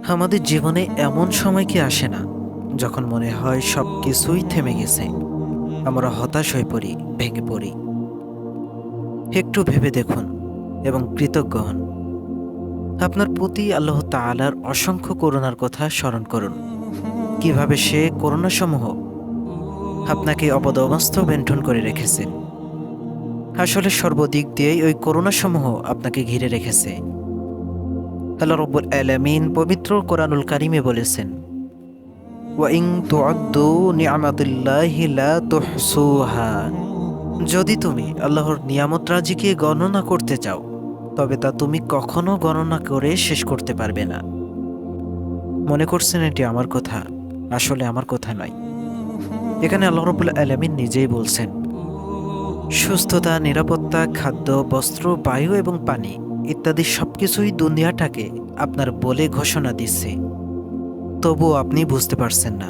আমাদের জীবনে এমন সময় কি আসে না যখন মনে হয় সব কিছুই থেমে গেছে, আমরা হতাশ হয়ে পড়ি, ভেঙে পড়ি। একটু ভেবে দেখুন এবং কৃতজ্ঞ হন। আপনার প্রতি আল্লাহ তাআলার অসংখ্য করুণার কথা স্মরণ করুন। কিভাবে সে করুণাসমূহ আপনাকে অপদমস্ত বেন্টন করে রেখেছেন। আসলে সর্বদিক দিয়েই ওই করুণাসমূহ আপনাকে ঘিরে রেখেছে। আল্লাহ রব্বুল আলামিন পবিত্র কোরআনুল কারিমে বলেছেন, ওয়াইং তুআদ্দু নিআমাতিল্লাহি লা তুহসুহা। যদি তুমি আল্লাহর নিয়ামত রাজিকে গণনা করতে চাও, তবে তা তুমি কখনো গণনা করে শেষ করতে পারবে না। মনে করছেন এটি আমার কথা? আসলে আমার কথা নয়। এখানে আল্লাহ রাব্বুল আলামিন নিজেই বলছেন, সুস্থতা, নিরাপত্তা, খাদ্য, বস্ত্র, বায়ু এবং পানি ইত্যাদি সবকিছুই দুনিয়াটাকে আপনার বলে ঘোষণা দিচ্ছে। তবুও আপনি বুঝতে পারছেন না।